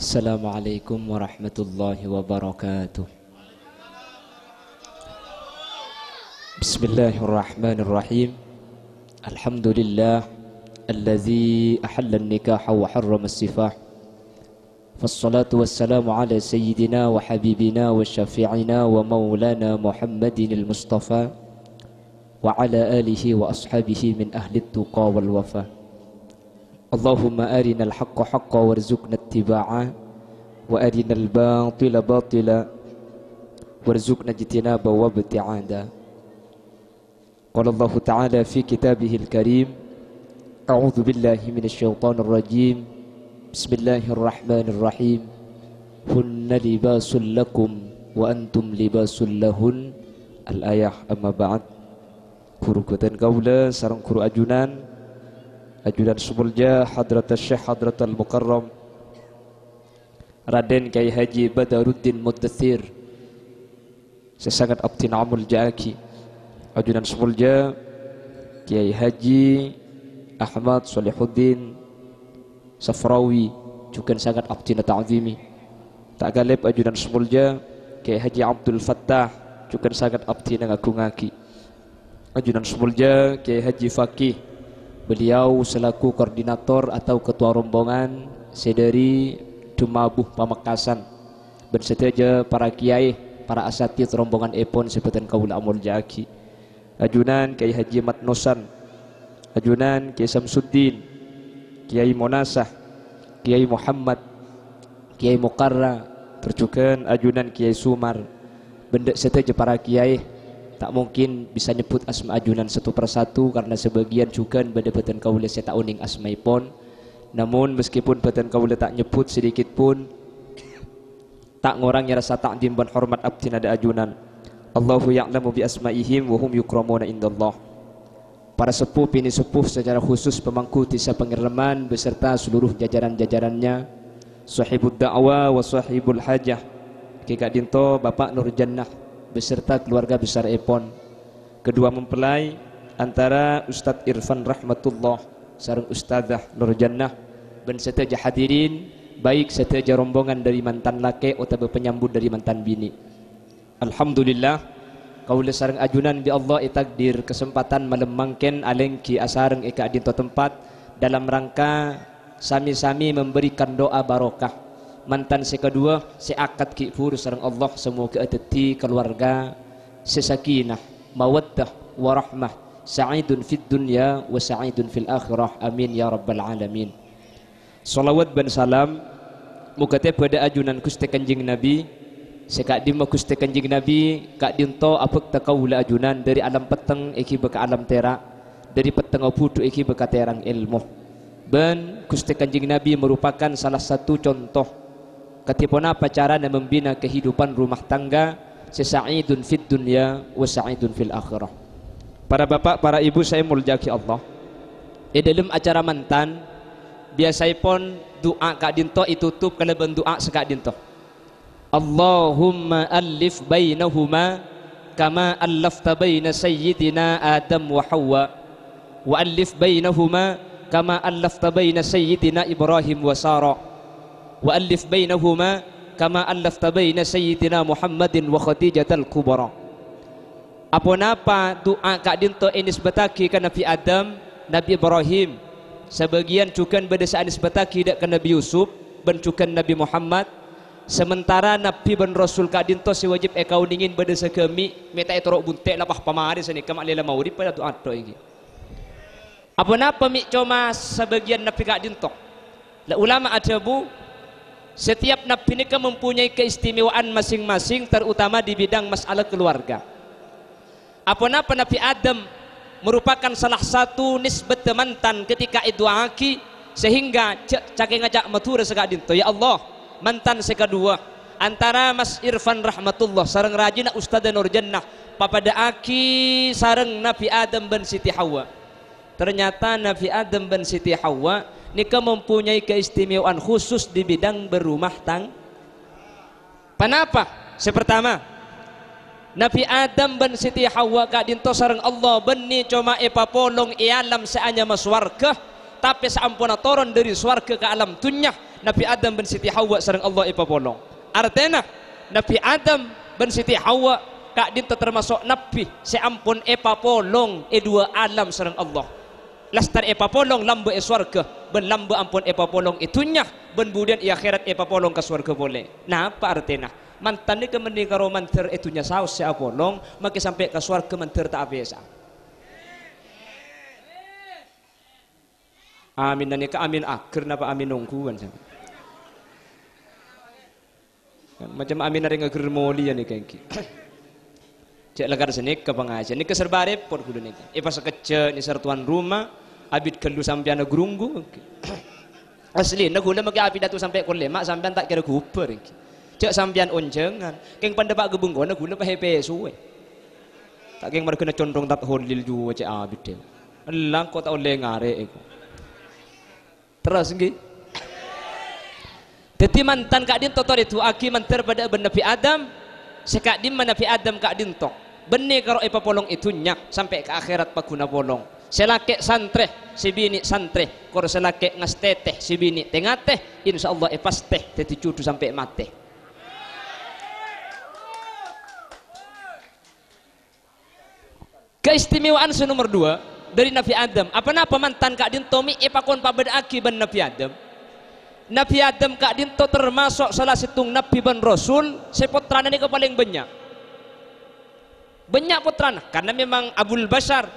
Assalamualaikum warahmatullahi wabarakatuh. Bismillahirrahmanirrahim. Alhamdulillah alladzi ahalla an-nikaha wa harrama as-sifah. Wassalatu wassalamu ala sayyidina wa habibina wa syafi'ina wa maulana Muhammadin al-Mustafa wa ala alihi wa ashabihi min ahli at-tuqa wal wafa. Allahumma arinal haqqa haqqa warzuqna ittiba'ah wa arinal batila batila warzuqna ijtinaba wa ibti'ada. Qala Allah Ta'ala fi kitabihil karim, a'udzu billahi minasy syaithanir rajim. Bismillahirrahmanirrahim. Hunna libasul lakum wa antum libasul lahun. Al-ayah. Amma ba'd. Guru kutan kaula sareng guru ajunan Sumulja Hadratus Syekh Hadratul Mukarram Raden Kyai Haji Badaruddin Mudaththir sesangat abdi namul jaaki. Ajunan Sumulja Kyai Haji Ahmad Solihuddin Safrawi juga sangat abdi ta'zimi. Tak galib ajunan Sumulja Kyai Haji Abdul Fattah juga sangat abdi ngagungaki. Ajunan Sumulja Kyai Haji Fakih, beliau selaku koordinator atau ketua rombongan sedari Dumabuh Pamekasan berseteja para kiai, para asatid rombongan epon sebutan kaula amul jaki. Ajunan Kiai Haji Matnosan, ajunan Kiai Samsuddin, Kiai Monasah, Kiai Muhammad, Kiai Mukarra, perjukan ajunan Kiai Sumar. Benda seteja para kiai, tak mungkin bisa nyebut asma ajunan satu persatu karena sebagian juga benda-benda kaula saya tak uning asmaipun. Namun meskipun beten kaula tak nyebut sedikit pun tak ngurangnya rasa takdim dan hormat abdi nada ajunan. Allahu ya'lamu bi asmaihim wa hum yukramuna indallah. Para sepuh pini sepuh secara khusus pemangku tisa pengiriman beserta seluruh jajaran-jajarannya, sahibud da'wa wa sahibul hajah, Kika Dinto Bapak Nur Jannah beserta keluarga besar epon. Kedua mempelai antara Ustadz Irfan Rahmatullah sareng Ustadzah Nur Jannah dan seteja hadirin baik seteja rombongan dari mantan laki atau penyambut dari mantan bini. Alhamdulillah kaula sareng ajunan bi Allah takdir kesempatan malemangken alengki asareng eka dinto tempat dalam rangka sami-sami memberikan doa barokah mantan sekedua seakad ki pur sareng Allah semoga ateti keluarga sesakinah mawaddah warahmah sa'idun fid dunya wa sa'idun fil akhirah amin ya rabbal alamin. Salawat dan salam mukate pada ajunan Gusti Kanjeng Nabi sekak dimma Gusti Kanjeng Nabi kak dinto apek takaula ajunan dari alam peteng iki beka alam terak, dari peteng putu iki beka terang ilmu. Ben Gusti Kanjeng Nabi merupakan salah satu contoh ketipona pacaran yang membina kehidupan rumah tangga sesa'idun fid dunya wa sa'idun fil akhirah. Para bapak, para ibu saya muljaki Allah. Dalam acara mantan biasaipun doa kak dinto itutup kalau doa sekak dinto. Allahumma alif bainahuma kama allafta baina sayyidina Adam wa Hawa wa alif bainahuma kama allafta baina sayyidina Ibrahim wa Sarah wa alif bainahuma kama allafta baina sayyidina Muhammadin wa Khadijatal Kubra. Apa-apa doa kak dinto inis bataki ke Nabi Adam, Nabi Ibrahim, sebagian juga berdesa inis bataki dak ke Nabi Yusuf dan juga Nabi Muhammad. Sementara Nabi dan Rasul kak dinto si wajib ekau dingin berdesa kami meta etorok buntek lapah pamari sini kemak lila maurib pada doa to iki. Apa-apa mi cuma sebagian Nabi kak dinto. La ulama ada bu, setiap nabi ini mempunyai keistimewaan masing-masing terutama di bidang masalah keluarga. Apa-apa Nabi Adam merupakan salah satu nisbat mantan ketika iduaki sehingga cake ngajak matur sekak dinto ya Allah mantan sekedua antara Mas Irfan Rahmatullah sareng rajina Ustadzah Nur Jannah papada aki sareng Nabi Adam dan Siti Hawa. Ternyata Nabi Adam dan Siti Hawa nika mempunyai keistimewaan khusus di bidang berumah tangga. Kenapa? Sepertama Nabi Adam dan Siti Hawa kak dinto sareng Allah beni cuma epapolong ialam seanya maswarga tapi seampuna toron dari swarga ke alam dunya Nabi Adam bin Siti Hawa sareng Allah ipapolong. Artena Nabi Adam bin Siti Hawa kak dinto termasuk nabi seampun ipapolong dua alam sareng Allah. Lastar ipapolong lambe swarga, ben lambe ampun ipapolong itunya, ben budian akhirat ipapolong ke swarga boleh. Nah apa artena? Mantan ni kemening karo manter itunya saus se apolong, maki sampai ke swarga manter tak biasa. Amin dan ka amin akhir napa amin nungguan sama. Macam amin ada ngager moli ya nih kengki. Cek lagar sini ke pengajian ni keserba repot kudu nih. Pas kecil ni sertuan rumah, abid kelu sampean gerunggu. Asli na gula maki abid datu sampai kolema sampean tak kira guper. Cek sampean onjengan, keng pandepak gebunggo na gula pahepe suwe. Tak keng mar kena condong tak holil juga cek abid dia. Elang kau tak oleh ngare eko. Terus nggih. Dadi mantan kak din totor itu aki manter pada ben Nabi Adam, sekak din Nabi Adam kak din tok. Bene karo ipapolong itunya sampai ke akhirat paguna polong. Selake santreh si bini santreh, kor selake ngasteteh si bini tengateh, insyaallah pasteh dadi cudu sampai mate. Keistimewaan nomor 2 dari Nabi Adam. Apa mantan kak din tomi ipakon pabedaki ben Nabi Adam. Nabi Adam kak din to termasuk salah situng nabi ben rasul, seputrana ni paling banyak. Banyak putrana karena memang Abul Bashar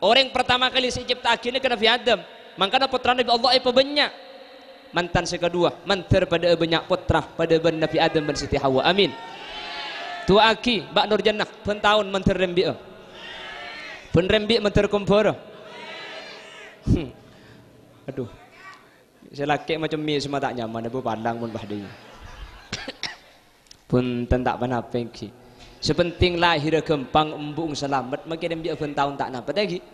orang pertama kali diciptakan ni ke Nabi Adam. Makanya putrana Nabi Allah ipa banyak. Mantan kedua, mantar pada banyak putra pada ben Nabi Adam ben Siti Hawa. Amin. Tua aki Mbak Nur Jannah pen tahun mantar rembi. Pun rembi menter kompor. Aduh. Saya laki macam mi semua tak nyaman, aku pandang pun bahdi. Pun tentak panapeng ki. Sepenting lahir gempang embung selamat, makin rembi pun tahun tak napa lagi.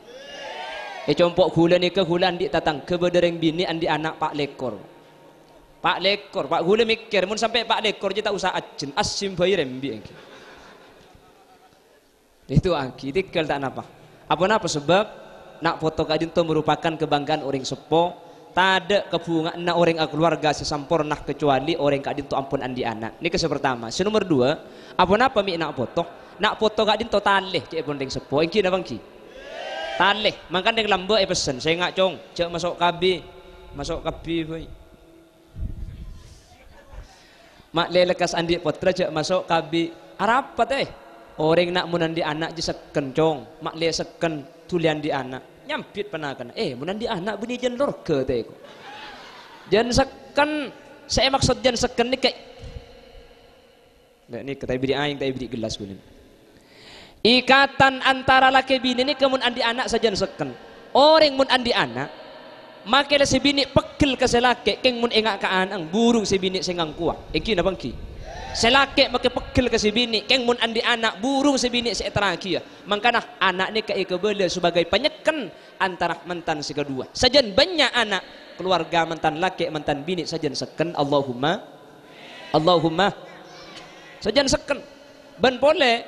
Compok gula ni ke gula andi tatang ke bedereng bini andi anak Pak Lekor. Pak Lekor, Pak gula mikir mun sampai Pak Lekor je tak usah ajen, asim bayi rembi ki. Itu aki tikal tak napa. Apa sebab nak foto kadin itu merupakan kebanggaan orang sepo, tak ada kebungaan nak orang keluarga sesampurnah kecuali orang kadin itu ampun andi anak. Ini kes pertama. Nomor 2, apa mi nak foto kadin itu taleh cek pun orang sepo. Engki napa engki? Taleh. Makan yang lambe pesen, saya ngak cong, cek masuk kabi boy. Mak lelekas andi potra cek masuk kabi. Arapat orang nak munandi anak je seken cong, mak le seken tulian di anak, nyampit penakan. Munandi anak bunyi jen lorke teh. Jen seken, saya maksud jen seken ni kayak, ni kata beri aing, kata beri gelas kunin. Ikatan antara laki bini ni kemun andi anak saja seken. Orang mun andi anak, makai si bini pegel ke selake, keng mun engak ke anang, burung si bini sengang kuah. Iki napa ki? Selake make pegel ke si bini, keng mun andi anak burung si bini seeteraki ya. Mangkana anak ni ke ikebele sebagai penyeken antara mantan si kedua. Sajan banyak anak keluarga mantan laki mantan bini sajan seken Allahumma sajan seken. Ben boleh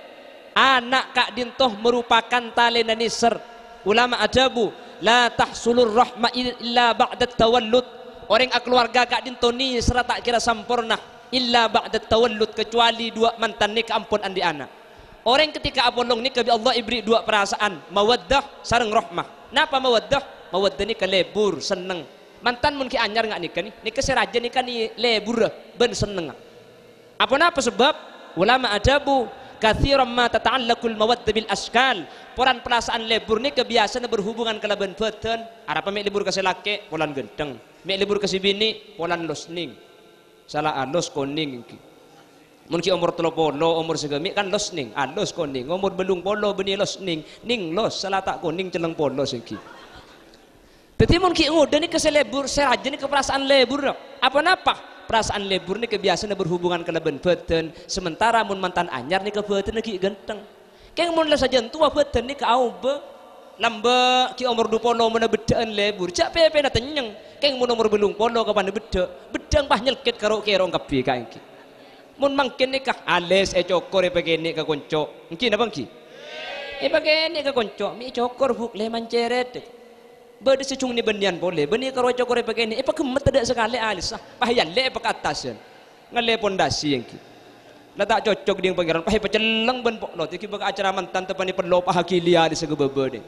anak kak dintoh merupakan talena nisr. Ulama ajabu la tahsulur rahma illa ba'da tawallud. Orang keluarga kak dintoh nisr tak kira sampurna illa ba'da tawallud, kecuali dua mantan ni keampun andi anak. Orang ketika apolong ni kebi Allah ibri dua perasaan, mawaddah sareng rahmah. Napa mawaddah? Mawaddah ni kelebur seneng. Mantan mun ki anyar ngak nikah ni keseraja nikah ni lebur ben seneng. Apa sebab? Ulama ajabu kathiran ma tata'allaqul mawaddah bil askal. Poran perasaan lebur ni kebiasaan berhubungan kalaban beten. Arapa mek lebur ka selake polan genteng, mek lebur ka si bini polan losning. Salah alos koning iki. Mun ki umur 30, umur segemi kan los ning, alos koning. Umur belung polo beni los ning los salah tak koning celeng polo iki. Dadi mun ki ngoda ni keselebur, seraja ni keperasaan lebur. Apa napa? Perasaan lebur ni kebiasaan berhubungan kalaban beten, sementara mun mantan anyar ni ke beten lagi genteng. Keng mun la sajan tua beten ni ke aube. Lamba ki umur 20 mana bedaan lebur, cak pepe na tenyeng. Keng mun umur belung polo kapan bedang bah nyelket karo kerong kapi ka engki. Mun mangkin nikah ales cokor pagene ka konco. Engki napa engki? Pagene ka konco, mi cokor buk le manceret. Berde secung ni benian boleh. Beni karo cokore pakai ni. Apa kemet tidak sekali alis ah. Pahayan le apa atasan. Ngale pondasi yang ki. Lah tak cocok dengan pangeran. Pahai paceleng ben pokno. Iki baka acara mantan tepani perlo pahakilia di segebebe ni.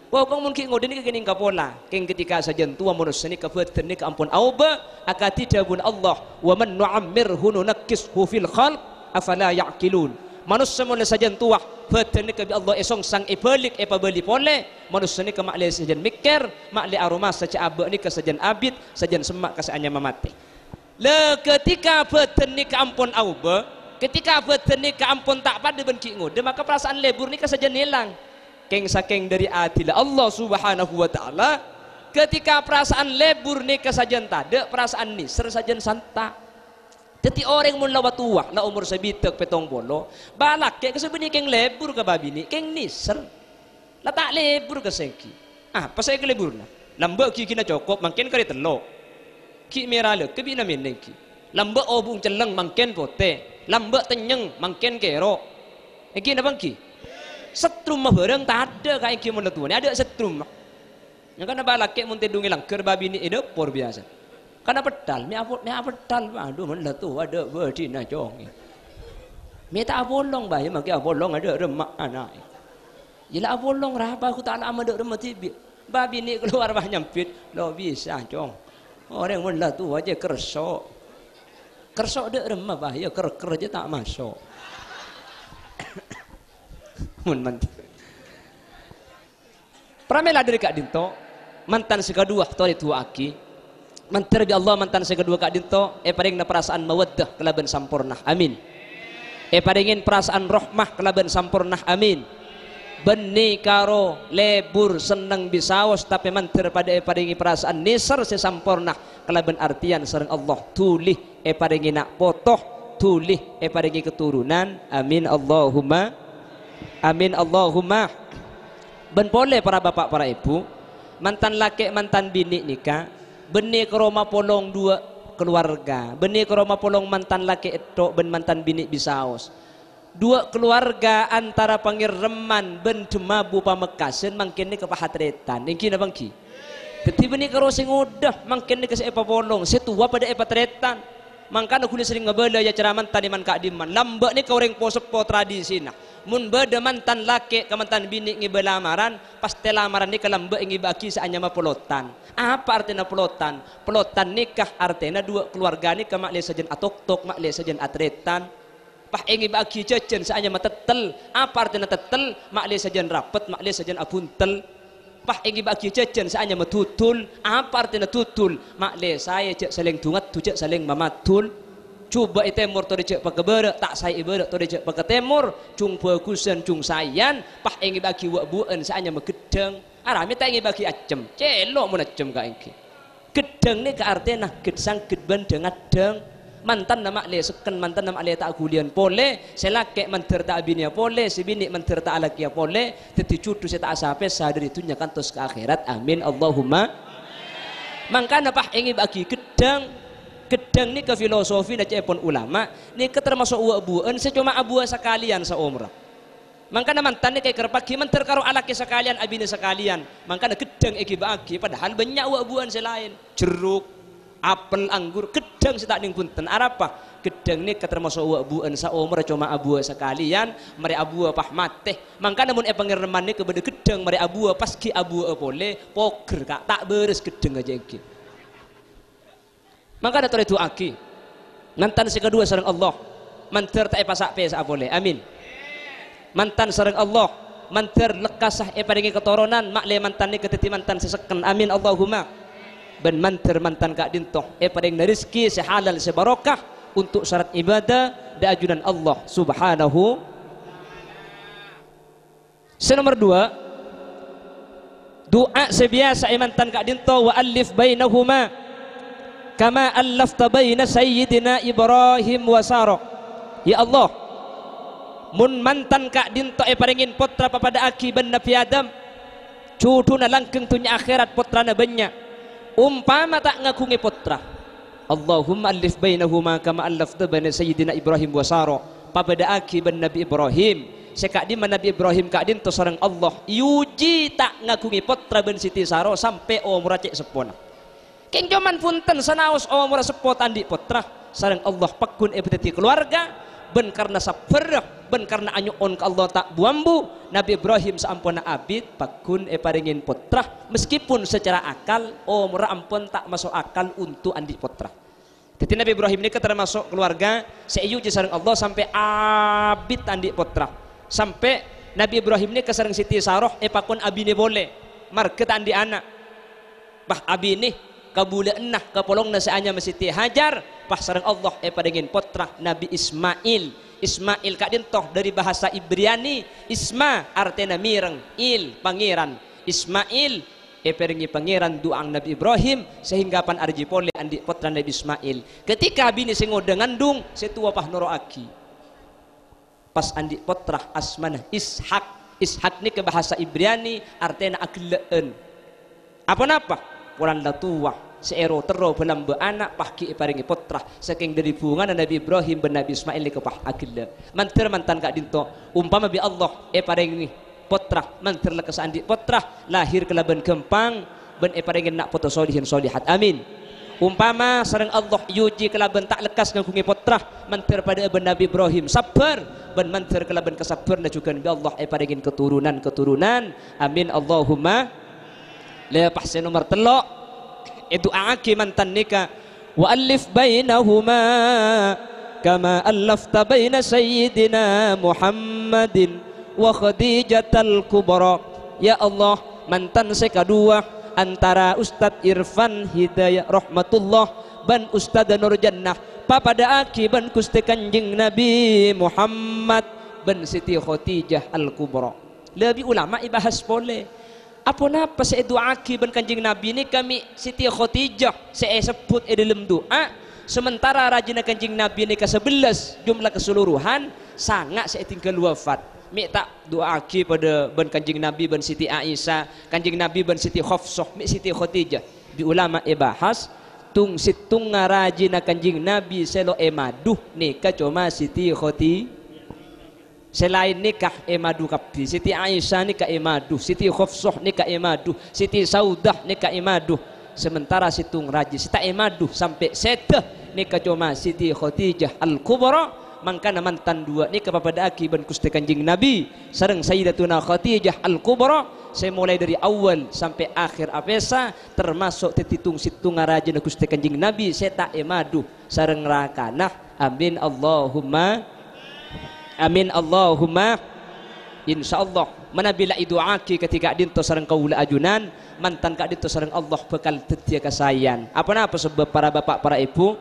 Wah kong mungkin ngode ni kegening kapola. Keng ketika sajen tua manusia ni kafatan ni ampun auba akati dabun Allah wa man nu'ammirhu nunakkishu fil khalq afala ya'qilun. Manusia mula sajen tua fatan ni kabi Allah esong sang ibalik beli pole. Manusia ni ke makle sajen mikir, makle aroma saja abak ni ke sajen abid, sajen semak kesaannya memati. Le ketika fatan ni ke ampun auba, ketika fatan ni ke ampun tak pada benki ngode, maka perasaan lebur ni ke sajen hilang. Keng saking dari adil Allah subhanahu wa ta'ala, ketika perasaan lebur ni ke sajen tada, perasaan ni sajen santa. Jadi orang mun lawa tua, la umur sebitek petong bolo, balak kayak sebenarnya keng lebur ke babi ni, keng niser, la tak lebur ke sengki. Ah, pas saya ke lebur na, lambak ki kina cokop, mangken kari telok, ki merale, kebina meneng ki, lambak obung celeng mangken pote, lambak tenyeng mangken kero, ki na bang ki, setrum mah bareng tak ada kayak ki mun tua ni ada setrum, yang kan balak kayak mun tedungi langker babi ni itu por biasa. Karena pedal, mi pedal, aduh mana tu ada berdina jong. Mi tak bolong bah, ya maki bolong ada remak anak. Jila bolong raba aku tak lama ada remak tibi. Babi ni keluar bah nyampit, lo bisa jong. Orang mana tu aja kersok. Kersok ada remak bah, ya ker je tak masuk. Mun mantan. Pramela dari Kak Dinto, mantan sekadua tori tua aki. Mantar bi Allah mantan sekedua Kak Dinto paring na perasaan mawaddah kelaban sampurnah amin paringin perasaan rahmah kelaban sampurnah amin beni karo lebur seneng bisaos tapi mantar pada paringi perasaan nisar sesampurnah kelaban artian sareng Allah tulih paringi nak potoh tulih paringi keturunan amin Allahumma ben boleh para bapak para ibu mantan laki mantan bini nikah benih ke rumah polong dua keluarga, benih ke rumah polong mantan laki etok ben mantan bini bisaos. Dua keluarga antara pangireman ben demabu pamekasen mangkin ni kepahatretan. Ingki na bangki. Teti benih ke sing udah mangkin ni ke sepa polong, setua pada epatretan. Mangkana kuli sering ngebela ya cara mantan iman Kak Diman. Lambak ni kau orang posepo tradisi nah. Mun beda mantan laki ke mantan bini ngibela lamaran, pasti lamaran ni kelambak ngibaki seanya ma pelotan. Apa artinya pelotan? Pelotan nikah artinya dua keluarga ni ke makle sajen atok-tok, makle sajen atretan. Pah ngibaki cecen seanya ma tetel. Apa artinya tetel? Makle sajen rapet, makle sajen abuntel. Pah ngibaki cecen seanya ma tutul. Apa artinya tutul? Makle saya cek saling tungat, tu cek saling mamatul. Coba itu temur tu dicek pakai berak, tak saya berak tu dicek pakai temur, cung perkusen cung sayan, pah ingin bagi wak buan seanya megedeng, arami tak ingin bagi acem, celok mun acem ka ingki. Gedeng ni ke artinya gedsang gedban dengan deng, mantan nama le seken mantan nama le tak gulian pole, selake manter tak bini pole, si bini manter tak laki pole, teti cutu saya tak asape sadari itu nyakan tos ke akhirat, amin Allahumma. Mangkana pah ingin bagi gedeng. Gedang ni ke filosofi na cepon ulama ni ke termasuk uak buan secuma abua sekalian sa umrah. Mangkana mantan ni kay kerpaki manter karo alaki sekalian abini sekalian. Mangkana gedang iki bagi padahal banyak uak buan selain jeruk, apel, anggur, gedang setak ning punten. Arapa? Gedang ni ke termasuk uak buan sa umrah cuma abua sekalian, mari abua pah mateh. Mangkana mun pangireman ni kebede gedang mari abua paski abua boleh poker kak tak beres gedang aja iki. Maka ada itu aki mantan sekedua sareng Allah manter tak pasak pesa boleh amin mantan sareng Allah manter lekasah paringi keturunan makle mantan ni keteti mantan seseken amin Allahumma ben manter mantan Kak Dinto paring rezeki sehalal sebarokah untuk syarat ibadah da ajunan Allah subhanahu. Nomor 2 doa sebiasa mantan Kak Dinto wa alif bainahuma kama allafta baina sayyidina Ibrahim wa Sara. Ya Allah, mun mantan Kak Dinto paringin potra papada aki ben Nabi Adam, cuduna langkeng tunya akhirat potra na banyak. Umpama tak ngakungi potra. Allahumma alif bainahuma kama allafta baina sayyidina Ibrahim wa Sara. Papada aki ben Nabi Ibrahim sekak di Nabi Ibrahim kak din to sareng Allah yuji tak ngagungi potra ben Siti Saro sampai umur cek sepona keng joman punten sanaos umur sepot andi potra sareng Allah pakun ebeti keluarga ben karena sabar ben karena anyuon ke Allah tak buambu Nabi Ibrahim saampuna abid pakun paringin potra meskipun secara akal umur ampun tak masuk akal untuk andi potra. Jadi Nabi Ibrahim ini termasuk keluarga seyuji sareng Allah sampai abid andi potra sampai Nabi Ibrahim ini kesareng Siti Saroh pakun abine boleh market andi anak bah abine kabula enah kapolong na saanya Siti Hajar pas sareng Allah padengin potra Nabi Ismail kak dintoh dari bahasa Ibriani Isma artena mireng il pangeran Ismail peringi pangeran doang Nabi Ibrahim sehingga pan arji pole andi potra Nabi Ismail ketika bini singo dengan dung setua pah noroaki pas andi potra asmanah Ishak ni ke bahasa Ibriani artena akleen apa pulan latuwa seero tero belam anak pahki paringi potra saking dari bungan Nabi Ibrahim ben Nabi Ismail ke pah akile mantan kak dinto umpama bi Allah paringi potra mantir lekas andi potra lahir kelaban kempang ben paringin nak foto solihin solihat amin umpama sareng Allah yuji kelaban tak lekas ngagungi potra mantir pada ben Nabi Ibrahim sabar ben mantir kelaban kesabar na juga bi Allah paringin keturunan amin Allahumma lepas nomor telok itu aki mantan nikah wa alif bainahuma kama allafta baina sayyidina Muhammadin wa Khadijatal Kubra ya Allah mantan saya kedua antara Ustadz Irfan Hidayah Rahmatullah ban Ustadz Nur Jannah papada aki ban Gusti Kanjeng Nabi Muhammad ban Siti Khadijah Al Kubra lebih ulama ibahas boleh apa napa saya doa aki ban Kanjeng Nabi ini kami Siti Khadijah saya sebut dalam doa sementara rajina Kanjeng Nabi ini ke-11 jumlah keseluruhan sangat saya tinggal wafat mi tak doa aki pada ban Kanjeng Nabi ban Siti Aisyah Kanjeng Nabi ban Siti Hafsah mi Siti Khadijah di ulama bahas tung situng ngarajina Kanjeng Nabi selo maduh nikah cuma Siti Khadijah selain nikah madu kapi Siti Aisyah nikah maduh Siti Hafsah nikah maduh Siti Saudah nikah maduh sementara situng raji sita maduh sampai seteh nikah cuma Siti Khadijah Al Kubra mangkana mantan dua ni kepada aki ban Gusti Kanjeng Nabi sareng Sayyidatuna Khadijah Al Kubra saya mulai dari awal sampai akhir apesa termasuk tetitung situng ngarajeun Gusti Kanjeng Nabi saya tak madu sareng rakanah amin Allahumma insyaallah manabila iduaki ketika dinto sareng kaula ajunan mantan kak dinto sareng Allah bekal tetia kasayan apa sebab para bapak para ibu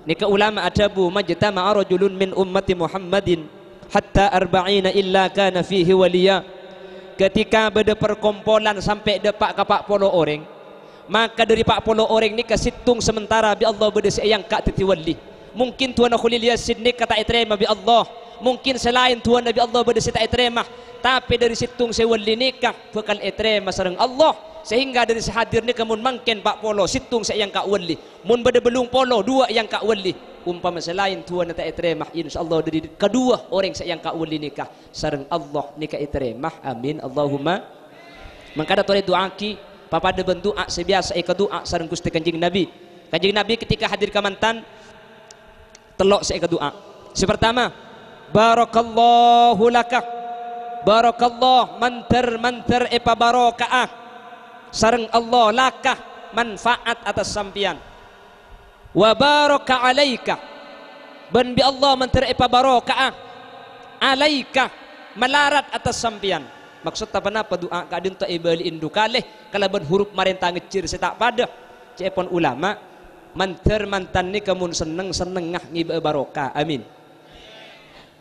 nika ulama adabu majtama'a rajulun min ummati Muhammadin hatta arba'ina illa kana fihi waliya ketika beda perkumpulan sampai depak ke 40 orang maka dari 40 orang ni kesitung sementara bi Allah beda sayang kak titi wali mungkin tuan khulil yasin ni kata iterima bi Allah mungkin selain tuan Nabi Allah beda sita iterima tapi dari situng sewali nikah bakal iterima sareng Allah sehingga dari sehadir ni kemun mangken pak polo situng sayang kak wali mun beda belung polo dua yang kak wali umpama selain tuan nata iterima insyaallah dari kedua orang sayang kak wali nikah sareng Allah nikah iterima amin Allahumma mangkada tore doa ki papada bentuk sebiasa doa sareng Gusti Kanjeng Nabi ketika hadir ke mantan telok saya doa sepertama barakallahu laka barakallah manter epa barakaah sareng Allah lakah manfaat atas sampian wa baraka alaika ban bi Allah manter epa barakaah alaika melarat atas sampian maksud apa napa doa kadin ta ibali indukaleh kalaban huruf marentah ngecir setak pada cepon ulama manter mantan ni kamun seneng ngah ngiba barokah amin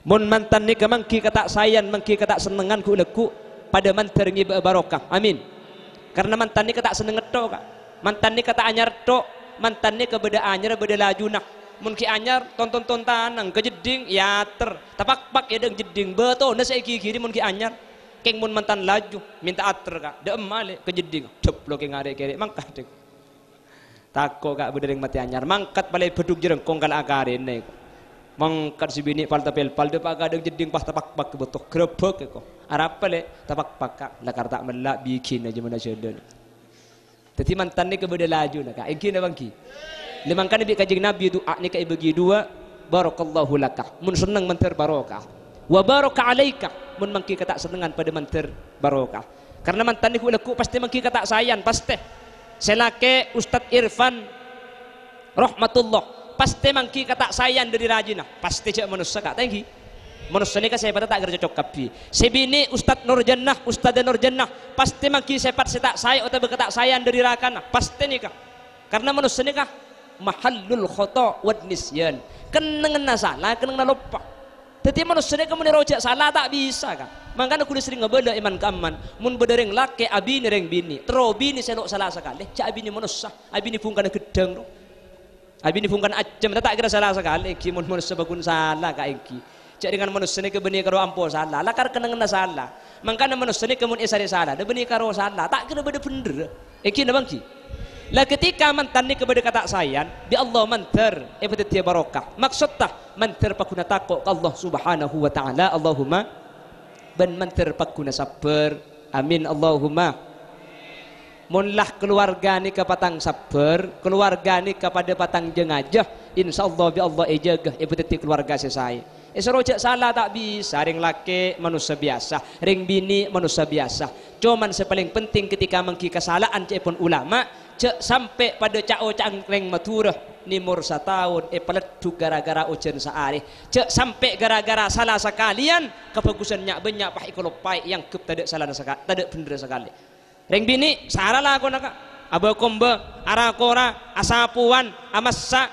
mun mantan ni kamangki kata sayan mangki kata senengan ku leku pada manter ngiba barokah amin karena mantan ni kata seneng ngetok kak mantan ni kata anyar tok mantan ni kebeda anyar beda laju nak mun ki anyar tonton tontanan kejeding ya tapak ya deng jeding beto na saya kiri mun ki anyar keng mun mantan laju minta ater kak de emale kejeding ceplo ke ngare kere mangkat tako kak beda mati anyar mangkat balai beduk jerengkong kala akarene mangkat si bini pal tapel pal de pak kadang jeding pas tapak pak betok grebek ko arap pale tapak pak lakar tak melak bikin aja mana sedan teti mantan ni kebeda laju nak engki na bangki lemang kan bi kajing nabi doa ni kai bagi dua barakallahu lakah mun seneng menter barokah wa baraka alaika mun mangki kata senengan pada menter barokah karena mantan ni ku leku pasti mangki kata sayan pasti selake Ustaz Irfan rahmatullah pasti mangki kata sayan dari rajinah pasti cek manusia kak tengki manusia ni kan saya pada tak cocok kapi sebini Ustaz Nur Jannah Ustaz Nur Jannah pasti mangki sepat setak saya atau berkata sayan dari rakana pasti ni kah karena manusia ni kah mahallul khata wad nisyan kenengan salah kenengan lupa tetapi manusia ni kamu rojak salah tak bisa kah makanya aku sering ngebela iman kaman mun bedereng laki abini reng bini terobi ni selok salah sekali cak abini manusia abini pun kana gedang tu abini pun kana acem tak kira salah sekali ki mun manusia bakun salah ka iki cak dengan manusia ni kebeni karo ampo salah lakar kenengan salah makanya manusia ni kemun esare salah de beni karo salah tak kira beda bener iki na bangki lah ketika mantan ni kepada kata sayan bi Allah manter pada dia barokah maksud tah manter pakuna takok Allah subhanahu wa ta'ala Allahumma ben manter pakuna sabar amin Allahumma munlah keluarga ni ke patang sabar keluarga ni kepada patang jengajah insyaallah bi Allah ejagah pada keluarga saya rojak salah tak bisa ring laki manusia biasa ring bini manusia biasa cuman sepaling penting ketika mengki kesalahan cepon ulama cek sampai pada cak cangkleng maturah nimur setahun peletu gara-gara ujian sehari cek sampai gara-gara salah sekalian kebagusannya banyak pah ikolopai yang kep tidak salah sekali tidak bener sekali ring bini salah lah aku nak abakomba arakora asapuan amassa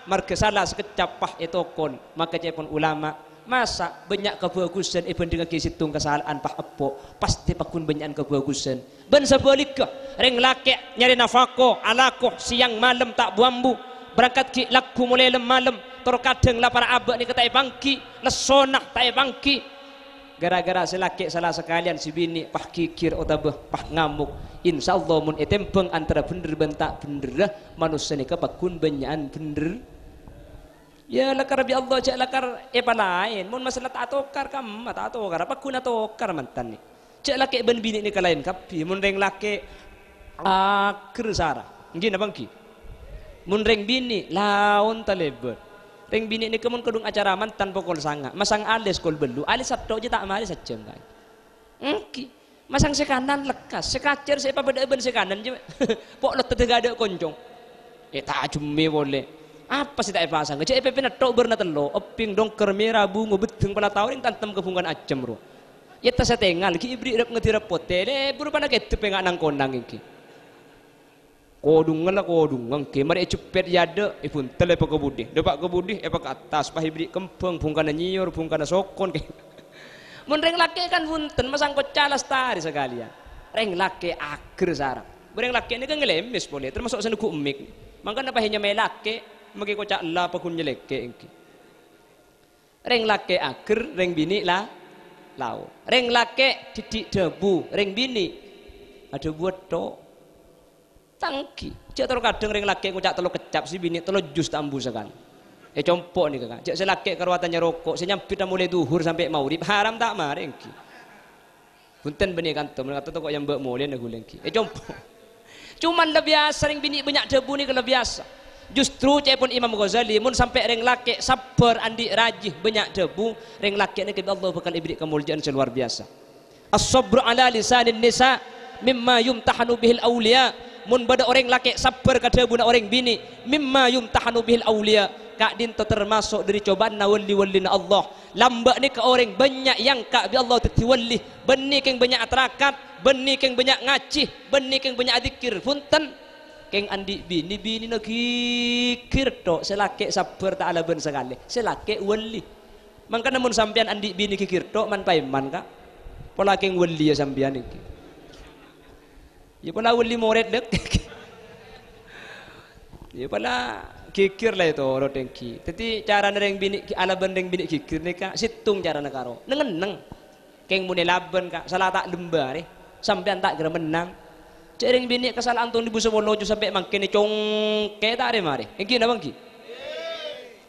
marga salah sekecap pah etokon maka cepon ulama masa banyak kebagusan ibn dengan kisitung kesalahan pah apo pasti pakun banyak kebagusan ben sebaliknya ring laki nyari nafako alako siang malam tak buambu berangkat ki laku mulai malam terkadang lah para abak ni kata bangki lesonah tak bangki gara-gara selaki salah sekalian si bini pah kikir otabah pah ngamuk insyaallah mun etempeng antara bener bentak bener manusia ni kapakun banyakan bener ya lakar bi Allah cak lakar lain mun masalah tak tokar kam tak tokar apa kuna tokar mantan ni cak laki ben bini ni kalain kapi mun reng laki akhir sara ngin abangki mun reng bini laun talebet reng bini ni kemun kedung acara mantan pokol sanga masang alis kol belu alis sabdo je tak mari sajeng kan engki masang sekanan lekas sekacer siapa beda ben sekanan je pok lot tetega ada koncong tak jume boleh apa sih tak pasang cek EPP na tok berna telo oping dongker merah bungo beteng pala tawring tantem kebungan acem ro ya ta setengal ki ibri rep ngedirep potele buru pana ketep ngak nang konang iki kodung ngala kodung ngke mari cepet yade ipun tele pa kebudi depak kebudi pa ke atas pa ibri kempeng bungkana nyiur bungkana sokon mun reng laki kan punten masang kocala lestari sekalian reng laki ager sarang reng laki ini kan ngelemis boleh termasuk senuku emik mangkana pa hanya melake magi kocak la pakun nyeleke engki reng lake ager reng bini lah lau reng lake didik debu reng bini ada buat to tangki cek terkadang reng lake kocak telo kecap si bini telo jus tambu sekali compok nih kakak cek selake karuatannya rokok senyampit mulai duhur sampai maurib haram tak mari engki punten beni kantor mereka kok yang mbak mulai negulengki compok cuman lebih biasa reng bini banyak debu nih kalau biasa justru cepon Imam Ghazali mun sampai reng laki sabar andi rajih banyak debu reng laki ni Allah bakal ibri kemuliaan luar biasa as-sabru ala lisanin nisa mimma yumtahanu bihil awliya mun bada orang laki sabar ka debu na orang bini mimma yumtahanu bihil awliya kak dinto termasuk dari cobaan na wali-wali na Allah lambak ni ke orang banyak yang kak bi Allah tetiwali benih keng banyak atarakat benih keng banyak ngacih benih keng banyak zikir punten keng andi bini kikir tok selake sabar tak ala ben sekali selake wali mangka namun sampean andi bini kikir tok man paiman kak pola keng wali ya sampean iki ya pola wali moret dek ya pola kikir lah itu rotengki tapi cara nereng bini ala ben reng bini kikir nih kak situng cara nakaro nengeneng keng mune laben kak salah tak lembar sampean tak kira menang cering bini kesalahan tahun 2010 sampai makin congke tak ada mari engki na bangki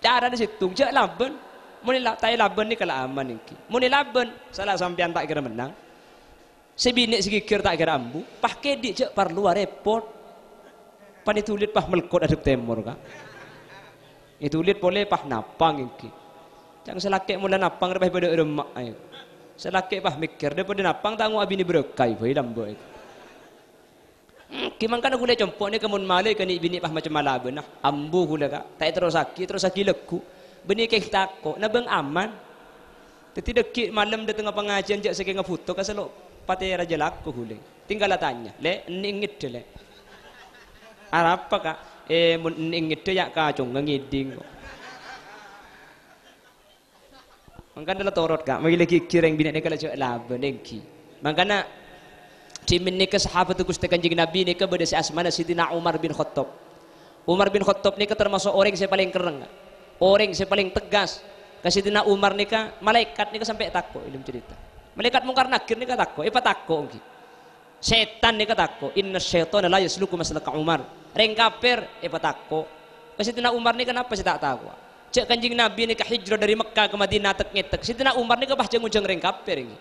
Cara di situ je laban. Mun tai laban ni kala aman iki. Mun laban salah sampean tak kira menang. Sebini sikikir tak kira ambu. Pah kedi je perlu repot. Panitulit pah melkot adep temur ka. Itulit boleh pah napang iki. Cang selake mula napang daripada remak ayo. Selake pah mikir daripada napang tangu abini berkai boy lambo itu. Kimang kana gule compok ni kemun malai kani bini pah macam malaben nah. Ambu gula ka. Tak terus sakit leku. Beni kek tako na bang aman. Teti dekik malam di tengah pengajian jak saking ngafoto ka selo pati raja laku hule. Tinggal tanya, le ningit le. Apa ka? Mun ningit ya ka cung ngiding. Mangkana la torot ka, magi lagi kireng bini ni kala cak laban engki. Mangkana cimin ni ke sahabat Gusti Kanjeng Nabi ni ke beda si asmana Sidina Umar bin Khattab. Umar bin Khattab ni ke termasuk orang yang paling keren. Orang yang paling tegas. Sidina Umar ni ka malaikat ni ka sampai takut ilmu cerita. Malaikat mungkar nakir ni ka takut, apa takut engki. Setan ni ka takut. Inna syaitana la yasluku maslaka Umar. Reng kafir apa takut. Sidina Umar ni kenapa saya tak tahu. Cek Kanjeng Nabi ni ka hijrah dari Mekah ke Madinah tek-ngetek. Sidina Umar ni ka bah jeng-jeng reng kafir ini.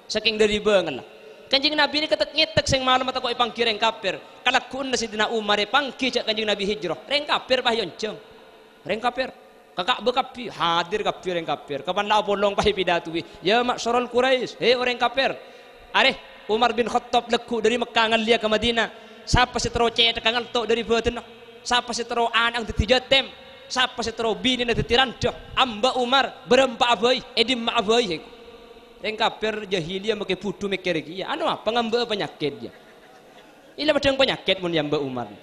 Saking dari banget lah. Kanjeng Nabi ni ka tek-ngetek sing malam atau kok ipangki reng kafir. Kalakun na Sidina Umar pangki cek Kanjeng Nabi hijrah. Reng kafir bah yonceng. Reng kafir. Kakak bekapi hadir kafir yang kafir. Kapan lau bolong pahi pidatui. Ya maksyarul Quraisy, hei orang kafir. Areh Umar bin Khattab leku dari Mekah ngalia ke Madinah. Siapa si tero cek kangal tok dari batin. Siapa si tero anang teti jatem. Siapa si tero bini na teti randah. Amba Umar berempat abai, edim ma abai. Yang kafir jahiliyah make putu mikir iki. Ya anu apa ngamba penyakit dia. Ila padang penyakit mun yamba Umar.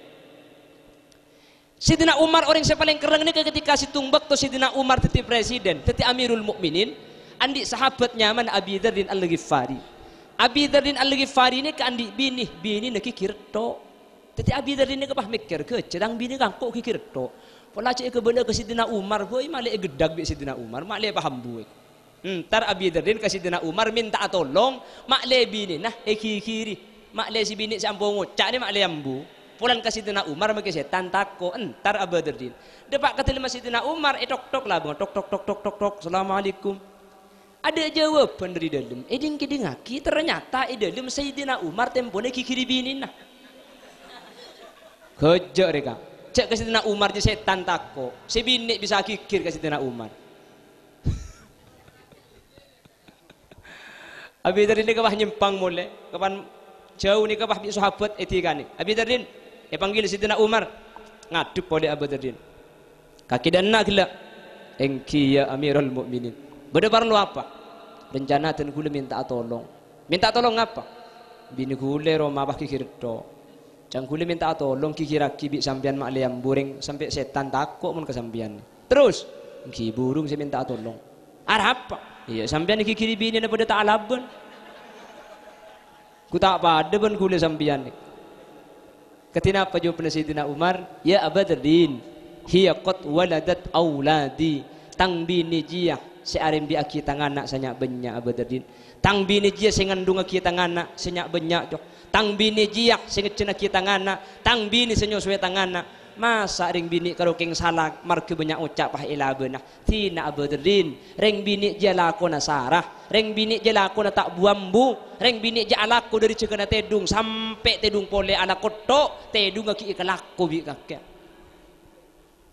Sidina Umar orang yang paling keren ini ketika si tumbak tu Sidina Umar teti presiden, teti Amirul Mukminin, andi sahabatnya man Abi Dzar Al-Ghifari. Abi Dzar Al-Ghifari ini ke andi bini nak kikir to. Teti Abi Dzar ini kepah mikir ke cerang bini kangkok kikir to. Pola cek ke benda ke Sidina Umar, boy malek gedag bi Sidina Umar, malek paham bu. Tar Abi Dzar ke Sidina Umar minta tolong, malek bini nah kikiri, malek si bini si ambo ngocak ni malek ambu. Pulang ke Sidina Umar maki setan tako entar abaderdin. Depak kata lima Sidina Umar tok lah bang tok. Assalamualaikum. Ada jawaban dari dalam. Eding kidingaki ternyata dalam Sayyidina Umar tempone kikiri binin nah. Kejak mereka. Cek ke Sidina Umar je setan tako. Si bini bisa kikir ke Sidina Umar. Abi dari ni kebah nyimpang mulai. Kapan jauh ni kebah bi sahabat etika ni. Abi dari panggil Sidina Umar ngadep oleh Abu Dzar. Kaki dan nak gila. Engki ya Amirul Mukminin. Beda perlu apa? Rencana dan gula minta tolong. Minta tolong apa? Bini gula Roma bah kikir to. Cang gula minta tolong kikiraki bi sambian mak liam bureng sampai setan takut mun kesambian. Terus engki burung saya minta tolong. Arah apa? Iya sambian kikiri bini daripada tak alaban. Ku tak pada pun gula sambian ni. Ketina apa jawab Sayyidina Umar? Ya Abu Dzardin, hiya qad waladat auladi. Tang bini jiyah si arim bi aki tanganak sanyak banyak Abu Dzardin. Tang bini jiyah sing ngandung aki tanganak sanyak banyak jok. Tang bini jiyah sing ngecen aki tanganak, tang bini senyoswe tanganak. Masa ring bini karo king salak marke banyak ucap pah ilabeunah. Tina Abu Dzardin, ring bini je lakona sarah, ring bini je lakona tak buambu, ring bini je alaku dari cekena tedung sampai tedung pole ala kotok, tedung aki ikalaku bi kakek.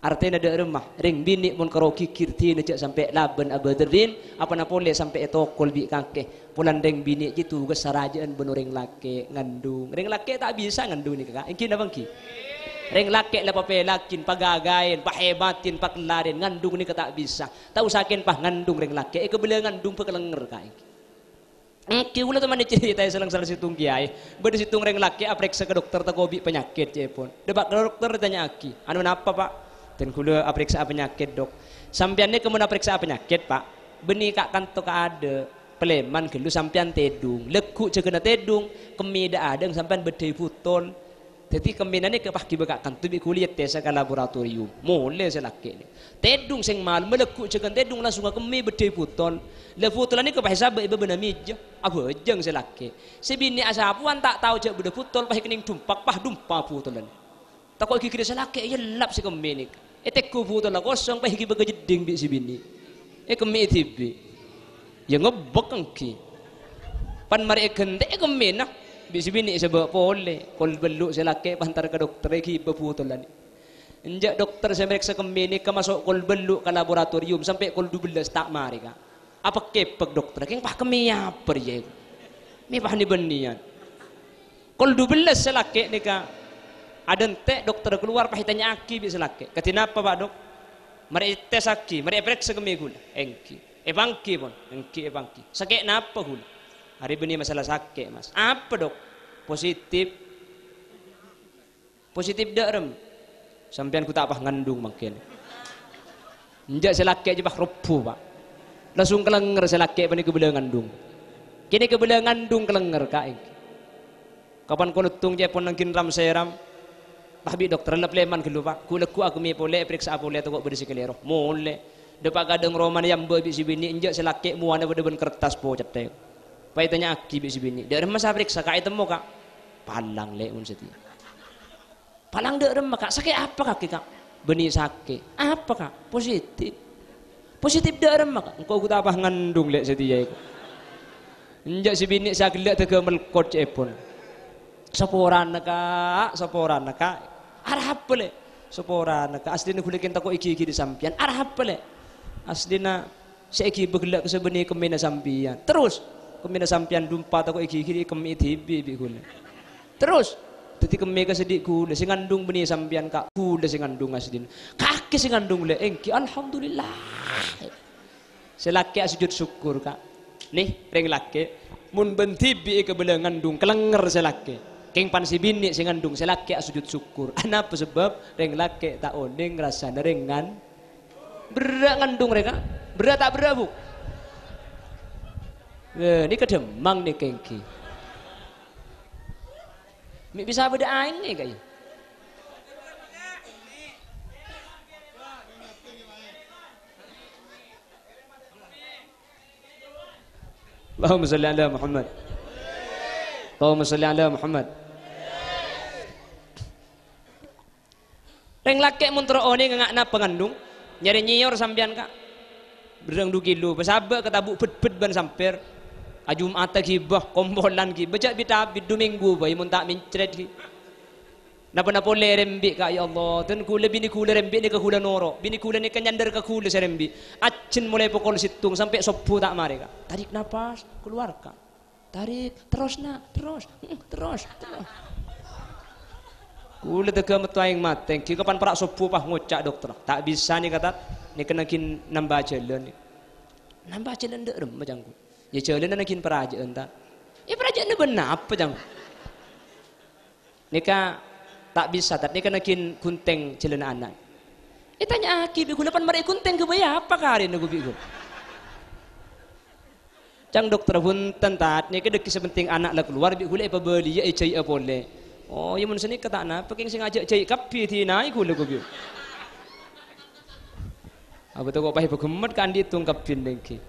Artinya ada remah, ring bini mun karo kikir tina cek sampai laben Abu Dzardin, apa na pole sampai etokol bi kakek. Pulan ring bini je tugas sarajaan bener ring laki ngandung. Ring laki tak bisa ngandung ni kakak. Engki napa engki? Reng laki lah papelakin, pagagain, pahebatin, paklarin, ngandung ni tak bisa. Tahu sakin pah ngandung reng laki, kebela ngandung pekelenger kai. Kiula teman cerita selang salah situng kiai, beda situng reng laki apriksa ke dokter tagobi penyakit cepon. Debak dokter tanya aki, anu napa pak? Dan kula apriksa penyakit dok. Sampian ni kemun apriksa penyakit pak, beni kak kanto ka ada. Peleman gelu sampian tedung, lekuk cekena tedung, kemida ada sampian bedai putol. Jadi kembinan ni kepah kibakakan tu bi kuliah tes ke laboratorium. Mole selaki ni. Tedung sing mal melekuk cekan tedung langsung ke kemi bedai putol. Le putol ni kepah sabak ibu bena mija. Apa jeng selaki. Sebini asapuan tak tahu cek bedai putol pah kening dumpak pah dumpa putolan. Takut kikir selaki ya lap si kemi ni. Etek kubu tu lah kosong pahigi bagajeding bi si bini. Kemi tibi. Ya ngebek engki. Pan mari gende kemi nak bi si bini sebab pole kol beluk selake pantar ke dokter ki beputulan. Injak dokter saya meriksa kemi ni ke masuk kol beluk ke laboratorium sampai kol 12 tak mari ka. Apa kepek dokter? Keng pah kemi apa dia? Mi pah ni benian. Kol 12 selake ni ka. Ada ente dokter keluar pah tanya aki bi selake. Katina apa Pak Dok? Mari tes aki, mari periksa kemi gula. Engki. Bangki pun, engki bangki. Sakit napa gula? Hari ini masalah sakit mas. Apa dok? Positif. Positif dak rem. Sampean ku tak apa ngandung makin. Njak selaki aja bah rupuh pak. Langsung kelenger selaki pani kebelah ngandung. Kini kebelah ngandung kelenger kak. Kapan kau letung je pun nangkin ram seram. Bahbi dokter lep leman kelu pak. Ku leku aku mi pole periksa pole tu kok bersih kelero. Mole. Depak gadeng roman yang berbisi bini njak selaki muana berdeben kertas po cetek. Pai tanya aki bisi bini. Dak remah sa periksa kak temu kak. Palang le mun setia. Palang dak remah kak. Sakit apa kaki kak? Beni sakit. Apa kak? Positif. Positif dak remah kak. Engkau ku tak apa ngandung le setia iku. Njak si bini sagelak tege melkot cepon. Saporan kak, saporan kak. Arah apa le? Saporan kak. Asli kulikin takut iki di sampian. Arah apa le? Aslina saiki begelak ke sebeni kemena sampian. Terus kemena sampian dumpa takut iki kemi tibi bi kula. Terus dadi kemi ke sedik kula sing ngandung beni sampian kak kula sing ngandung aslina. Kaki sing ngandung le engki alhamdulillah. Selaki sujud syukur kak. Nih reng laki mun benti bi ke bela ngandung kelenger selaki. Keng pan si bini sing ngandung selaki sujud syukur. Apa sebab reng laki tak oneng rasane rengan berat ngandung mereka. Berat tak berat bu? Ini kedemang nih kengki. Mik bisa beda aing nih kayaknya. Allahumma salli ala Muhammad. Allahumma salli ala Muhammad. Reng laki muntro one ngakna pengandung nyari nyior sampean kak berang 2 kilo pesabak ketabuk bet-bet ban samper ajum ata gibah kombolan gi bejak bitabit 2 minggu bayi mun tak mincret gi napa le rembi kak ya Allah ten kula bini kula rembi ni ke kula noro bini kula ni kenyandar ke kula serembi acin mulai pukul situng sampai sopu tak mari kak tarik napas keluar kak tarik terus nak terus kula tega metu aing mateng ki kapan perak sopu pah ngocak dokter tak bisa nih kata ni kenakin nambah jalan dek rem macamku ya jalan nakin perajaan tak ya perajaan benar apa jang nika tak bisa tak ni kenakin kunteng jalan anak tanya aki bi kula pan mari kunteng ke baya apa kari nagu bi cang dokter punten tat ni kedeki sepenting anak lah keluar bi kula apa beli ya cai apa boleh. Oh, ya mun seni kata na, peking sing ajak cai kapi ti naik kula ko biu. Apa tu kok pahi begemet kan ditung kapin dengki.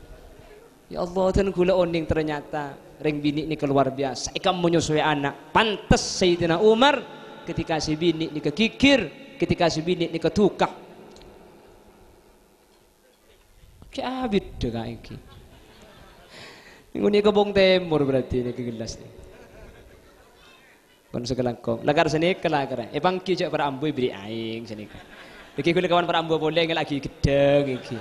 Ya Allah ten kula oning ternyata reng bini ni keluar biasa. Ikam menyusui anak. Pantes Sayyidina Umar ketika si bini ni kekikir, ketika si bini ni ketukah. Ki abid deka iki. Nguni kebong temur berarti ni kegelas ni. Kon sekelangkong lagar seni kelagar bangki cak para ambu beri aing seni iki kula kawan para ambu boleh lagi gedeng iki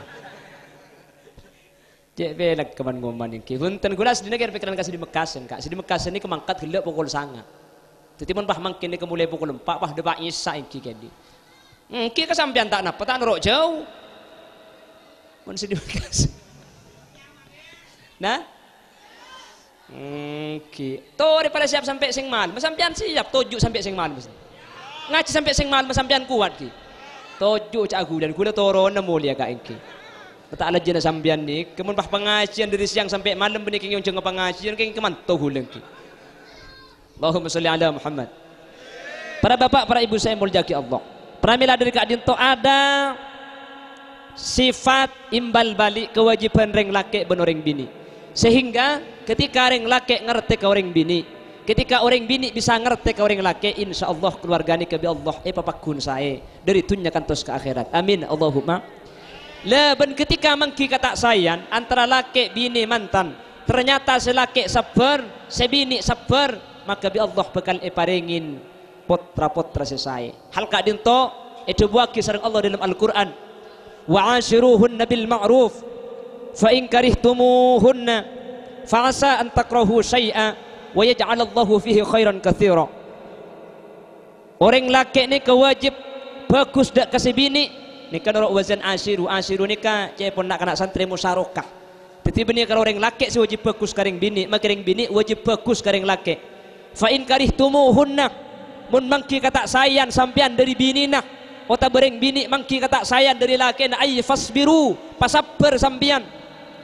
cek belak kawan ngoman iki punten kula sedina kira pikiran kasih di Mekasen kak di Mekasen ni kemangkat gelek pukul 9 dadi mun pah mangkin ni kemulai pukul 4 pah depak isa iki kedi iki kesampean tak napa tak nerok jauh mun di Mekasen nah Tuh daripada siap sampai sing malam, sampean siap 7 sampai sing malam. Ngaji sampai sing malam sampean kuat ki. 7 cak aku dan kula toron mulia ka engki. Tak lajena sampean ni, kemun pah pengajian dari siang sampai malam benih keng jeung pengajian keng kemanto huleng ki. Allahumma sholli ala Muhammad. Para bapak, para ibu saya muljaki Allah. Pramila dari Kak Dinto ada sifat imbal balik kewajiban reng laki benoreng bini. Sehingga ketika reng laki ngerti ke orang bini, ketika orang bini bisa ngerti ke orang laki, insya Allah keluarga ni kebi Allah papakun saya dari dunia kantos ke akhirat. Amin Allahumma. Leben ketika mengki kata sayan antara laki bini mantan, ternyata si laki sabar, si bini sabar, maka bi Allah bakal paringin potra-potra selesai. Hal kak dinto itu buaki sareng Allah dalam Al-Qur'an. Wa ashiruhunna bil ma'ruf fa in karihtumuhunna fa asa an takrahu syai'a wa yaj'alallahu fihi khairan katsira. Orang laki ni kewajib bagus dak kasih bini ni kan orang wazan ashiru ni ka cepon nak kena santri musyarakah. Jadi benih kalau orang laki si wajib bagus kareng bini, maka orang bini wajib bagus kareng laki. Fa in karihtumuhunna mun mangki kata sayan sampean dari bini nah ota bereng bini mangki kata sayan dari laki na ay fasbiru pasabar sampean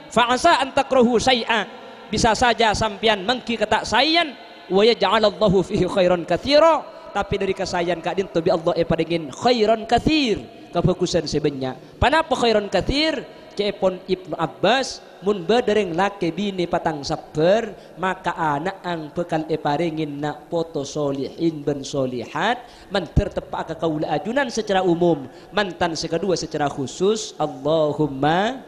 fa asa an takrahu syai'a bisa saja sampean mangki kata sayan wa yaj'alallahu fihi khairan katsira tapi dari kesayan kak din bi Allah paringin khairan katsir kebagusan sebanyak. Panapa khairan katsir? Cepon Ibnu Abbas mun badereng laki bini patang sabar maka anak ang bekal paringin na poto solihin ben solihat manter tepak ke kaula ajunan secara umum mantan sekedua secara khusus Allahumma.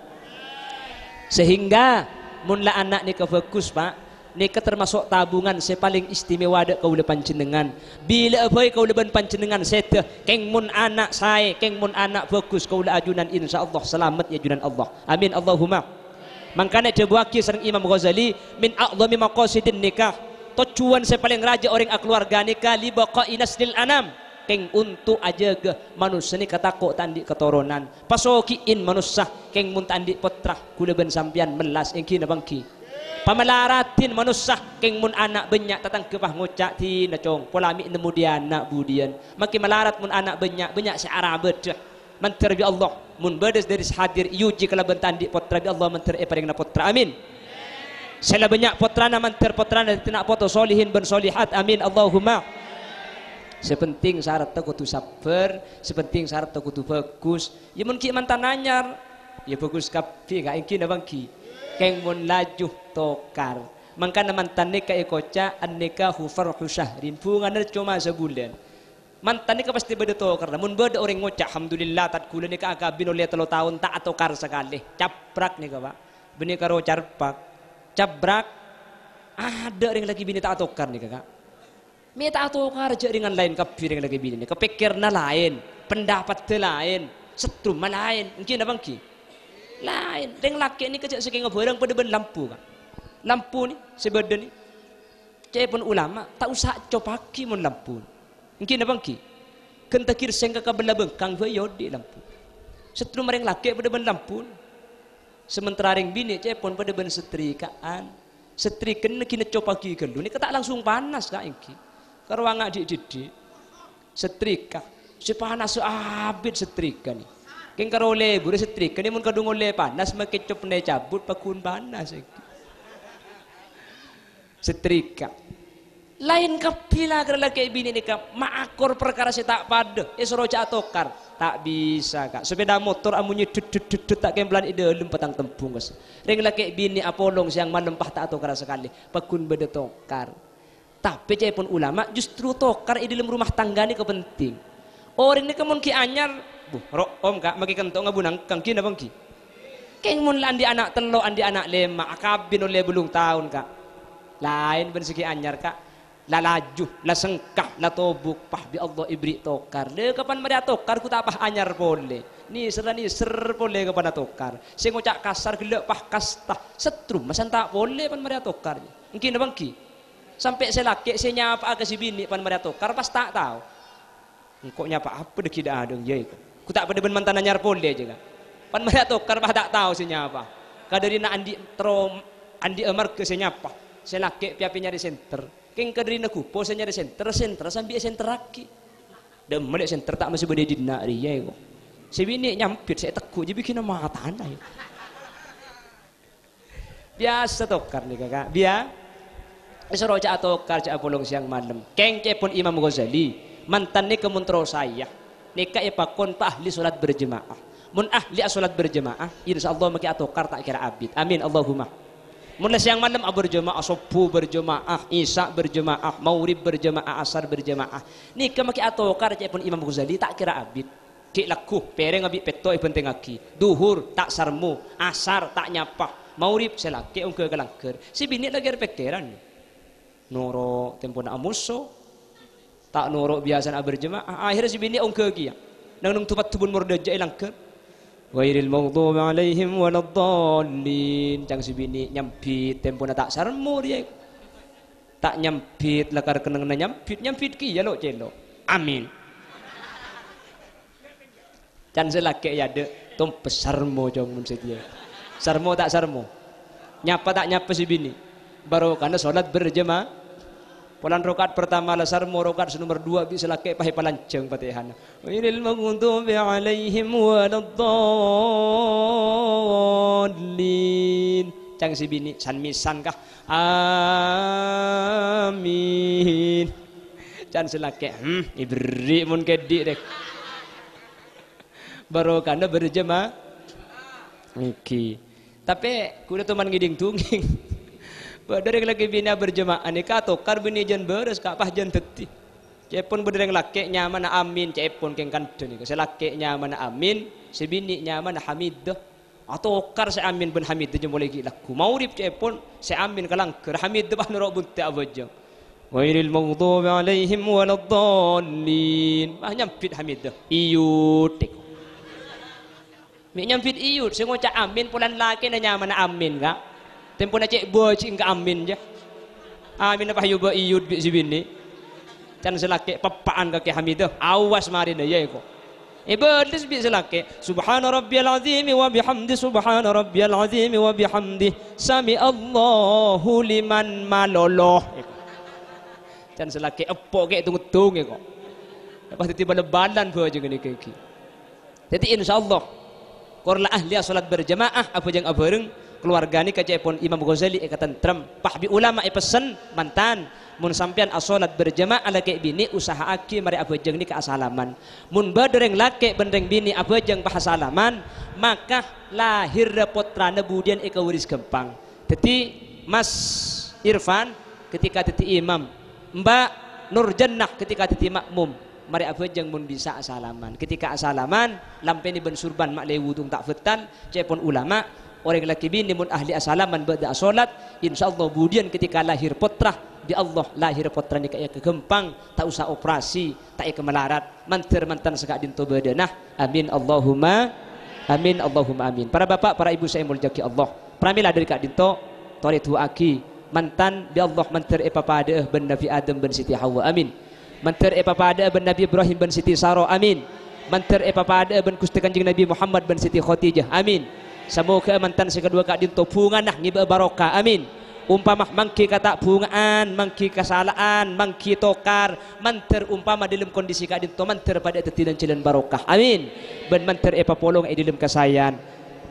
Sehingga mun la anak ni kebagus Pak nika termasuk tabungan saya paling istimewa dak kaula panjenengan. Bila boy kaula ban panjenengan seteh keng mun anak saya, keng mun anak bagus kaula ajunan insyaallah selamat ya ajunan Allah. Amin Allahumma. Mangkana dibuaki sareng Imam Ghazali min a'dhami maqasidin nikah. Tujuan saya paling raja orang keluarga nikah li baqa'i naslil anam. Keng untuk aja ke manusia ni katako tandi keturunan. Pasokiin manusia keng mun tandi putra kula ban sampean melas engki na bangki. Pamalaratin manusia keng mun anak banyak tatang kepah ngocak ti nacong polami kemudian anak budian makin malarat mun anak banyak si Arab manter bi Allah mun bedes dari hadir yuji kala bentandi potra bi Allah manter paring na potra amin. Sela banyak potrana manter potrana tina poto solihin ben solihat amin Allahumma. Sepenting syarat tu kudu sabar, sepenting syarat tu kudu bagus. Ya mun ki mantan anyar ya bagus kapi ka engki na bangki. Keng mun laju tokar mangkana mantan nikah ikoca an nikahu farhu syahrin bungan cuma sebulan mantan nikah pasti beda tokar mun beda orang ngocak alhamdulillah tat kula nikah akabin oleh 3 tahun tak tokar sekali caprak nikah Pak benih karo carpak cabrak ada orang lagi bini tak tokar nikah Kak mi tak tokar je dengan lain kapir yang lagi bini kepikirna lain pendapat lain setrum lain mungkin apa ki lain dengan laki ini kecil sekian barang pada ben lampu kan lampu ni sebadan ni cepon ulama tak usah copaki mon lampu mungkin abang ki kentakir sengka kabela bengkang bayo di lampu setru mareng laki pada ben lampu sementara ring bini cepon pada ben setrikaan setrikan kena copaki gelu ni kata langsung panas kak engki karo angak dik setrika sepanas abid setrika ni keng karo lebur setrika ni mun kadung oleh panas make cop ne cabut pakun panas setrika lain kapila kira laki bini nikah maakor perkara si tak pada esroja atokar tak bisa Kak sepeda motor amunnya dudut tak kemblan ide lem petang tempung kas ring laki bini apolong siang manempah tak atokar sekali pakun beda tokar tapi cepon ulama justru tokar ide lem rumah tangga ni kepenting orang ni kemun ki anyar om Kak maki kentong ngabunang kangki na bangki keng mun andi anak telo andi anak lema akabin oleh belum tahun Kak lain ben segi anyar Kak la laju la sengkah la tobuk pah bi Allah ibri tokar le kapan mari tokar ku tak pah anyar boleh ni ser boleh kapan tokar sing ngocak kasar gelek pah kasta setrum masan tak boleh pan mari tokar mungkin na bangki sampai selaki saya nyapa ke si bini pan mari tokar pas tak tahu engkau nyapa apa dek tidak ada ya ku tak pada ben mantan anyar boleh je Kak pan mari tokar pah tak tahu saya nyapa kadari na andi trom andi amar ke saya nyapa saya laki piapi nyari center keng kadari na kupo saya nyari center sambil center laki dan melek center tak masih berde dina riya kok si bini nyampit saya tekuk je bikin nama tanah ya. Biasa tokar nih Kakak biasa seroja tokar cak bolong siang malam keng cepon Imam Ghazali mantan ni kemuntro saya nikah pakon pa ahli solat berjemaah mun ahli solat berjemaah insyaallah maki atokar tak kira abid amin Allahumma Mulai siang malam berjemaah, subuh berjemaah, isya berjemaah, maghrib berjemaah, asar berjemaah. Ni kemaki atokar pun Imam Ghazali tak kira abid. Ki laku pereng abid peto penting aki. Duhur tak sarmu, asar tak nyapa, maghrib selaki ungke kelangker. Si bini lagi pekeran. Noro tempo na amuso, tak noro biasa na berjemaah. Akhirnya si bini ungke kia. Nang tupat tubun mordeja ilangker. Ghairil maghdubi alaihim waladdallin. Cang si bini nyampit tempo na tak sarmu dia. Tak nyampit lakar kenang na nyampit kia lo celo. Amin. Can selake ya de tom pesarmo jong mun sedia. Sarmo tak sarmo. Nyapa tak nyapa si bini. Baru karena salat berjemaah. Polan rokat pertama lah sarmo, rokat nomor 2 bisa laki pakai palanceng Fatihah. Ghairil maghdubi alaihim waladdallin. Cang si bini san misan kah? Amin. Can selake ibri mun kedi dek. Baru karena berjemaah. Iki. Tapi kuda teman ngiding tungging. Dari lagi bina berjemaah ni kato kar bini jan beres kapah jan teti. Cepon berdereng laki nyaman amin cepon keng kanten ni. Selaki nyaman amin, sebini nyaman hamid. Atau kar se amin ben hamid je boleh gilaku. Maurib cepon se amin kalangker hamid bah nurok bunte abajang. Ghairil maghdubi alaihim waladdallin. Bah nyampit hamid. Iyut. Mi nyampit iyut se ngocak amin pulan laki na nyaman amin ka. Tempo na cek buah cing ke amin je. Amin apa yuba iyud bi si bini. Can selake papaan kaki hamidah. Awas mari na ye ko. Ibadis bi selake. Subhana rabbiyal azim wa bihamdi subhana rabbiyal azim wa bihamdi sami Allahu liman maloloh. Can selake epok ke tungut-tung ko. Lepas tiba lebalan buah je gini kaki. Jadi insyaallah korla ahli salat berjamaah apa jang abareng keluarga ni kacepon Imam Ghazali tentrem pahbi ulama pesan mantan mun sampean asolat berjamaah laki bini usaha aki mari abajeng ni ke asalaman mun badereng laki bendeng bini abajeng pahasalaman maka lahir putrana budian eka wuris gempang. Jadi Mas Irfan ketika teti imam, Mbak Nur Jannah ketika teti makmum mari abajeng mun bisa asalaman. Ketika asalaman lampeni ben surban mak lewu tung tak fetan cepon ulama orang laki bini mun ahli asalaman ba'da salat insyaallah budian ketika lahir putra di Allah lahir putra ni kaya kegempang tak usah operasi tak ya kemelarat manter mantan sekak dinto badanah amin Allahumma amin Allahumma amin. Para bapak para ibu saya muljaki Allah pramila dari kak dinto tori tu aki mantan di Allah manter epapada ben Nabi Adam ben Siti Hawa amin. Manter epapada ben Nabi Ibrahim ben Siti Saro amin. Manter epapada ben Gusti Kanjeng Nabi Muhammad ben Siti Khadijah amin. Semoga mantan sekedua kak dinto pungan nah ngiba barokah amin. Umpama mangki kata pungaan mangki kesalahan mangki tokar manter umpama dalam kondisi kak dinto manter pada tetidan jalan barokah amin. Ben manter epa polong dalam kasayan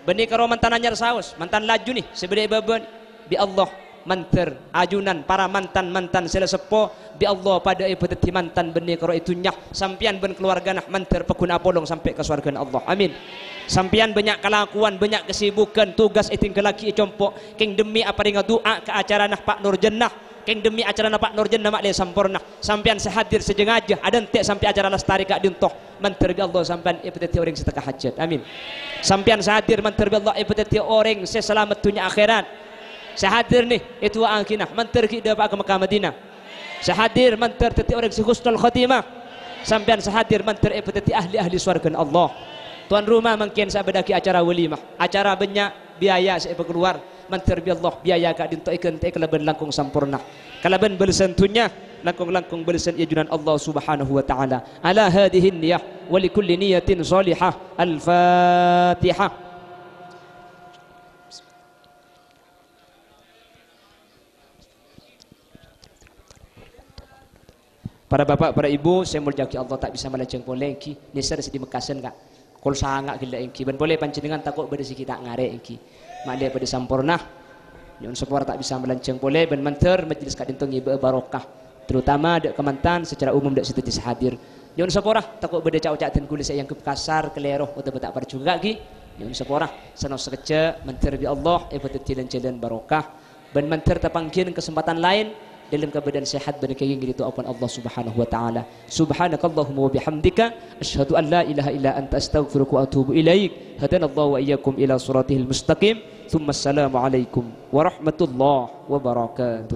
beni karo mantan anyar saus mantan laju nih sebede baban bi Allah manter ajunan para mantan sela sepo bi Allah pada ipeteti mantan beni karo itu nyak sampian ben keluarga nah manter pekuna polong sampai ke surga Allah amin. Sampian banyak kelakuan, banyak kesibukan, tugas iting kelaki compok. Keng demi apa ringa doa ke acara nah Pak Nur Jannah. Keng demi acara nah Pak Nur Jannah mak le sampurna. Sampian sehadir sejengaja. Ada ente sampai acara lestari kak dintoh. Menterbi Allah sampian ipeteti orang seteka hajat. Amin. Sampian sehadir menterbi Allah ipeteti orang seselamat dunia akhirat. Sehadir nih itu angkinah. Menterki dapat ke Mekah Madinah. Sehadir menterti orang sehusnul khotimah. Sampian sehadir menter ipeteti ahli surga Allah. Tuan rumah mungkin saya bedaki acara walimah, acara banyak biaya saya keluar, menterbi Allah biaya kak dinto ikan te kalaban langkung sampurna, kalaban belisan tunya langkung belisan ijunan Allah Subhanahu wa taala. Ala hadhihi niyah wa li kulli niyatin salihah. Al-Fatihah. Para bapak, para ibu, saya muljaki Allah tak bisa melenceng polengki, nisar sedih mekasen kak. Kol sangat gila engki ben boleh panjenengan takut berisi kita ngare engki mak dia pada sampurna nyon sepor tak bisa melenceng boleh ben menter majelis kadintong ibe barokah terutama dek kemantan secara umum dek situ hadir nyon sepora takut beda cak ten kulis yang kasar keleroh atau betak perjuga ki nyon sepora sanos sekece menter bi Allah betul jalan barokah ban manter tapangkin kesempatan lain dalam keadaan sehat dan kenging itu apa Allah Subhanahu wa taala. Subhanakallahumma wa bihamdika asyhadu an la ilaha illa anta astaghfiruka wa atubu ilaik. Hadanallahu wa iyyakum ila siratil mustaqim. Tsumma assalamu alaikum warahmatullahi wabarakatuh.